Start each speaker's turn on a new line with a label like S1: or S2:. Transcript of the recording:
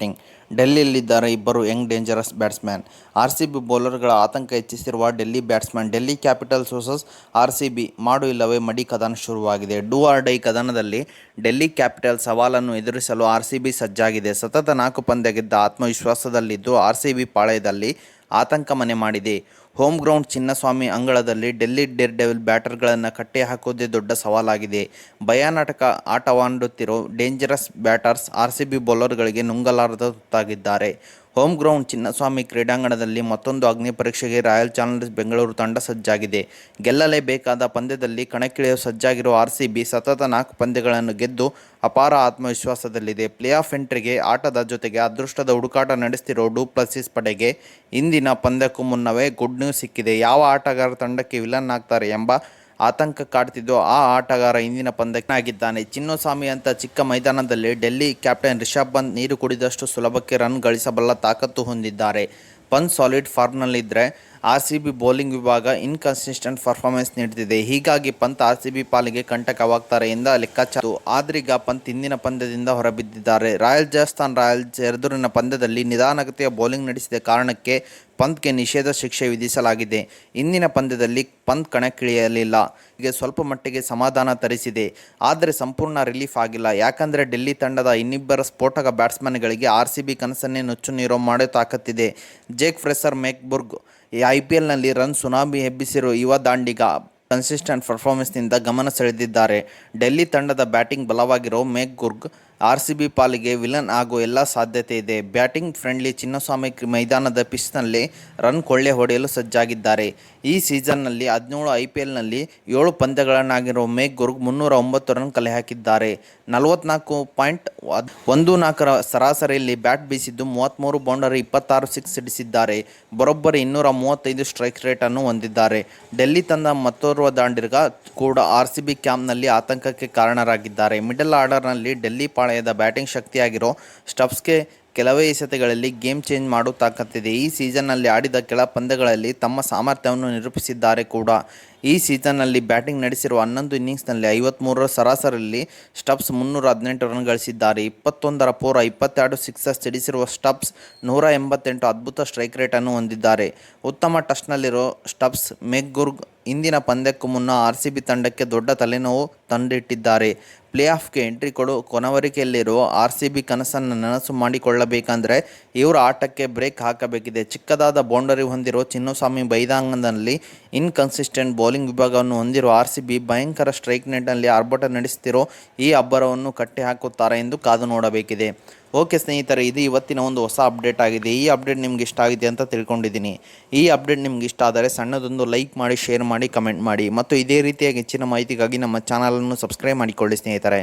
S1: Batting. ಡೆಲ್ಲಿಯಲ್ಲಿದ್ದಾರೆ ಇಬ್ಬರು young dangerous batsman. RCB ಬೌಲರ್ಗಳ ಆತಂಕ ಹೆಚ್ಚಿಸಿರುವ Delhi batsman. Delhi Capitals versus RCB ಮಾಡು ಇಲ್ಲವೇ ಮಡಿ ಕದನ ಶುರುವಾಗಿದೆ. ಡೂ ಆರ್ ಡೈ ಕದನದಲ್ಲಿ ಡೆಲ್ಲಿ ಕ್ಯಾಪಿಟಲ್ಸ್ ಸವಾಲನ್ನು ಎದುರಿಸಲು ಆರ್ಸಿಬಿ ಸಜ್ಜಾಗಿದೆ. ಸತತ 4 ಪಂದ್ಯ ಗೆದ್ದ ಆತ್ಮವಿಶ್ವಾಸದಲ್ಲಿದ್ದು ಆರ್ಸಿಬಿ ಪಾಳಯದಲ್ಲಿ ಆತಂಕ ಮನೆ ಮಾಡಿದೆ. ಹೋಮ್ ಗ್ರೌಂಡ್ ಚಿನ್ನಸ್ವಾಮಿ ಅಂಗಳದಲ್ಲಿ ಡೆಲ್ಲಿ ಡೇರ್ ಡೆವಿಲ್ ಬ್ಯಾಟರ್ಗಳನ್ನು ಕಟ್ಟಿ ಹಾಕುವುದೇ ದೊಡ್ಡ ಸವಾಲಾಗಿದೆ. ಭಯಾನಕ ಆಟವಾಡುತ್ತಿರೋ ಡೇಂಜರಸ್ ಬ್ಯಾಟರ್ಸ್ ಆರ್ಸಿಬಿ ಬೌಲರ್ಗಳಿಗೆ ನುಂಗಲಾರದ ತುತ್ತಾಗಿದ್ದಾರೆ. ಹೋಮ್ ಗ್ರೌಂಡ್ ಚಿನ್ನಸ್ವಾಮಿ ಕ್ರೀಡಾಂಗಣದಲ್ಲಿ ಮತ್ತೊಂದು ಅಗ್ನಿ ಪರೀಕ್ಷೆಗೆ ರಾಯಲ್ ಚಾಲೆಂಜರ್ಸ್ ಬೆಂಗಳೂರು ತಂಡ ಸಜ್ಜಾಗಿದೆ. ಗೆಲ್ಲಲೇಬೇಕಾದ ಪಂದ್ಯದಲ್ಲಿ ಕಣಕ್ಕಿಳಿಯಲು ಸಜ್ಜಾಗಿರುವ ಆರ್ಸಿಬಿ ಸತತ 4 ಪಂದ್ಯಗಳನ್ನು ಗೆದ್ದು ಅಪಾರ ಆತ್ಮವಿಶ್ವಾಸದಲ್ಲಿದೆ. ಪ್ಲೇ ಆಫ್ ಎಂಟ್ರಿಗೆ ಆಟದ ಜೊತೆಗೆ ಅದೃಷ್ಟದ ಹುಡುಕಾಟ ನಡೆಸ್ತಿರೋ ಡು ಪ್ಲೆಸಿಸ್ ಪಡೆಗೆ ಇಂದಿನ ಪಂದ್ಯಕ್ಕೂ ಮುನ್ನವೇ ಗುಡ್ ನ್ಯೂಸ್ ಸಿಕ್ಕಿದೆ. ಯಾವ ಆಟಗಾರ ತಂಡಕ್ಕೆ ವಿಲನ್ ಆಗ್ತಾರೆ ಎಂಬ ಆತಂಕ ಕಾಡ್ತಿದ್ದು ಆ ಆಟಗಾರ ಇಂದಿನ ಪಂದ್ಯಕ್ಕೆ ಆಗಿದ್ದಾನೆ. ಚಿನ್ನಸ್ವಾಮಿ ಅಂತ ಚಿಕ್ಕ ಮೈದಾನದಲ್ಲಿ ಡೆಲ್ಲಿ ಕ್ಯಾಪ್ಟನ್ ರಿಷಬ್ ಪಂತ್ ನೀರು ಕುಡಿದಷ್ಟು ಸುಲಭಕ್ಕೆ ರನ್ ಗಳಿಸಬಲ್ಲ ತಾಕತ್ತು ಹೊಂದಿದ್ದಾರೆ. ಪಂತ್ ಸಾಲಿಡ್ ಫಾರ್ಮ್ನಲ್ಲಿದ್ದರೆ ಆರ್ಸಿಬಿ ಬೌಲಿಂಗ್ ವಿಭಾಗ ಇನ್ಕನ್ಸಿಸ್ಟೆಂಟ್ ಪರ್ಫಾರ್ಮೆನ್ಸ್ ನೀಡುತ್ತಿದೆ. ಹೀಗಾಗಿ ಪಂತ್ ಆರ್ಸಿಬಿ ಪಾಲಿಗೆ ಕಂಟಕವಾಗ್ತಾರೆ ಎಂದ ಲೆಕ್ಕಾಚಾರ. ಆದ್ರೀಗ ಪಂತ್ ಇಂದಿನ ಪಂದ್ಯದಿಂದ ಹೊರಬಿದ್ದಿದ್ದಾರೆ. ರಾಜಸ್ಥಾನ್ ರಾಯಲ್ಸ್ ಎದುರಿನ ಪಂದ್ಯದಲ್ಲಿ ನಿಧಾನಗತಿಯ ಬೌಲಿಂಗ್ ನಡೆಸಿದ ಕಾರಣಕ್ಕೆ ಪಂತ್ಗೆ ನಿಷೇಧ ಶಿಕ್ಷೆ ವಿಧಿಸಲಾಗಿದೆ. ಇಂದಿನ ಪಂದ್ಯದಲ್ಲಿ ಪಂತ್ ಕಣಕ್ಕಿಳಿಯಲಿಲ್ಲ. ಹೀಗೆ ಸ್ವಲ್ಪ ಮಟ್ಟಿಗೆ ಸಮಾಧಾನ ತರಿಸಿದೆ. ಆದರೆ ಸಂಪೂರ್ಣ ರಿಲೀಫ್ ಆಗಿಲ್ಲ. ಯಾಕಂದರೆ ಡೆಲ್ಲಿ ತಂಡದ ಇನ್ನಿಬ್ಬರ ಸ್ಫೋಟಕ ಬ್ಯಾಟ್ಸ್ಮನ್ಗಳಿಗೆ ಆರ್ಸಿಬಿ ಕನಸನ್ನೇ ನುಚ್ಚು ನೀರು ಮಾಡೋ ತಾಕತ್ತಿದೆ. ಜೇಕ್ ಫ್ರೆಸರ್ ಮೆಕ್ಬುರ್ಗ್ IPLನಲ್ಲಿ ರನ್ ಸುನಾಮಿ ಎಬ್ಬಿಸಿರುವ ಯುವ ದಾಂಡಿಗ ಕನ್ಸಿಸ್ಟೆಂಟ್ ಪರ್ಫಾರ್ಮೆನ್ಸ್ನಿಂದ ಗಮನ ಸೆಳೆದಿದ್ದಾರೆ. ಡೆಲ್ಲಿ ತಂಡದ ಬ್ಯಾಟಿಂಗ್ ಬಲವಾಗಿರೋ ಮೆಕ್ಗುರ್ಗ್ ಆರ್ಸಿಬಿ ಪಾಲಿಗೆ ವಿಲನ್ ಆಗೋ ಎಲ್ಲ ಸಾಧ್ಯತೆ ಇದೆ. ಬ್ಯಾಟಿಂಗ್ ಫ್ರೆಂಡ್ಲಿ ಚಿನ್ನಸ್ವಾಮಿ ಮೈದಾನದ ಪಿಚ್ನಲ್ಲಿ ರನ್ ಕೊಳ್ಳೆ ಹೊಡೆಯಲು ಸಜ್ಜಾಗಿದ್ದಾರೆ. ಈ ಸೀಸನ್ನಲ್ಲಿ 17 IPLನಲ್ಲಿ 7 ಪಂದ್ಯಗಳನ್ನಾಗಿರೋ ಮೆಕ್ಗುರ್ಗ್ 309 ರನ್ ಕಲೆ ಹಾಕಿದ್ದಾರೆ. 44.14ರ ಸರಾಸರಿಯಲ್ಲಿ ಬ್ಯಾಟ್ ಬೀಸಿದ್ದು 33 ಬೌಂಡರಿ 26 ಸಿಕ್ಸ್ ಸಿಡಿಸಿದ್ದಾರೆ. ಬರೋಬ್ಬರಿ 235 ಸ್ಟ್ರೈಕ್ ರೇಟನ್ನು ಹೊಂದಿದ್ದಾರೆ. ಡೆಲ್ಲಿ ತಂಡ ಮತ್ತೋರ್ವ ದಾಂಡಿಗ ಕೂಡ ಆರ್ಸಿಬಿ ಕ್ಯಾಂಪ್ನಲ್ಲಿ ಆತಂಕಕ್ಕೆ ಕಾರಣರಾಗಿದ್ದಾರೆ. ಮಿಡಲ್ ಆರ್ಡರ್ನಲ್ಲಿ ಡೆಲ್ಲಿ ಪಾಳಯದ ಬ್ಯಾಟಿಂಗ್ ಶಕ್ತಿಯಾಗಿರೋ ಸ್ಟಬ್ಸ್ಗೆ ಕೆಲವೇ ಎಸೆತಗಳಲ್ಲಿ ಗೇಮ್ ಚೇಂಜ್ ಮಾಡೋ ತಾಕತ್ತಿದೆ. ಈ ಸೀಸನ್ನಲ್ಲಿ ಆಡಿದ ಕೆಲ ಪಂದ್ಯಗಳಲ್ಲಿ ತಮ್ಮ ಸಾಮರ್ಥ್ಯವನ್ನು ನಿರೂಪಿಸಿದ್ದಾರೆ ಕೂಡ. ಈ ಸೀಸನ್ನಲ್ಲಿ ಬ್ಯಾಟಿಂಗ್ ನಡೆಸಿರುವ 11 ಇನ್ನಿಂಗ್ಸ್ನಲ್ಲಿ 53ರ ಸರಾಸರಿಯಲ್ಲಿ ಸ್ಟಬ್ಸ್ 318 ರನ್ ಗಳಿಸಿದ್ದಾರೆ. 21ರ ಪೂರ 22 ಸಿಕ್ಸರ್ ಸಿಡಿಸಿರುವ ಸ್ಟಬ್ಸ್ 188 ಅದ್ಭುತ ಸ್ಟ್ರೈಕ್ ರೇಟನ್ನು ಹೊಂದಿದ್ದಾರೆ. ಉತ್ತಮ ಟಚ್ನಲ್ಲಿರೋ ಸ್ಟಬ್ಸ್ ಮೆಕ್ಗುರ್ಗ್ ಇಂದಿನ ಪಂದ್ಯಕ್ಕೂ ಮುನ್ನ ಆರ್ಸಿಬಿ ತಂಡಕ್ಕೆ ದೊಡ್ಡ ತಲೆನೋವು ತಂದಿಟ್ಟಿದ್ದಾರೆ. ಪ್ಲೇ ಆಫ್ಗೆ ಎಂಟ್ರಿ ಕೊನೆವರಿಕೆಯಲ್ಲಿರುವ ಆರ್ಸಿಬಿ ಕನಸನ್ನು ನನಸು ಮಾಡಿಕೊಳ್ಳಬೇಕಂದ್ರೆ ಇವರ ಆಟಕ್ಕೆ ಬ್ರೇಕ್ ಹಾಕಬೇಕಿದೆ. ಚಿಕ್ಕದಾದ ಬೌಂಡರಿ ಹೊಂದಿರೋ ಚಿನ್ನಸ್ವಾಮಿ ಮೈದಾನದಲ್ಲಿ ಇನ್ಕನ್ಸಿಸ್ಟೆಂಟ್ ಬೌಲಿಂಗ್ ವಿಭಾಗವನ್ನು ಹೊಂದಿರುವ ಆರ್ಸಿಬಿ ಭಯಂಕರ ಸ್ಟ್ರೈಕ್ ರೇಟ್ನಲ್ಲಿ ಆರ್ಭಟ ನಡೆಸುತ್ತಿರೋ ಈ ಅಬ್ಬರವನ್ನು ಕಟ್ಟಿ ಹಾಕುತ್ತಾರೆ ಎಂದು ಕಾದು ನೋಡಬೇಕಿದೆ. ಓಕೆ ಸ್ನೇಹಿತರೆ, ಇದು ಇವತ್ತಿನ ಒಂದು ಹೊಸ ಅಪ್ಡೇಟ್ ಆಗಿದೆ. ಈ ಅಪ್ಡೇಟ್ ನಿಮ್ಗೆ ಇಷ್ಟ ಆಗಿದೆ ಅಂತ ತಿಳ್ಕೊಂಡಿದ್ದೀನಿ. ಈ ಅಪ್ಡೇಟ್ ನಿಮ್ಗೆ ಇಷ್ಟ ಆದರೆ ಸಣ್ಣದೊಂದು ಲೈಕ್ ಮಾಡಿ, ಶೇರ್ ಮಾಡಿ, ಕಮೆಂಟ್ ಮಾಡಿ ಮತ್ತು ಇದೇ ರೀತಿಯಾಗಿ ಹೆಚ್ಚಿನ ಮಾಹಿತಿಗಾಗಿ ನಮ್ಮ ಚಾನಲನ್ನು ಸಬ್ಸ್ಕ್ರೈಬ್ ಮಾಡಿಕೊಳ್ಳಿ ಸ್ನೇಹಿತರೆ.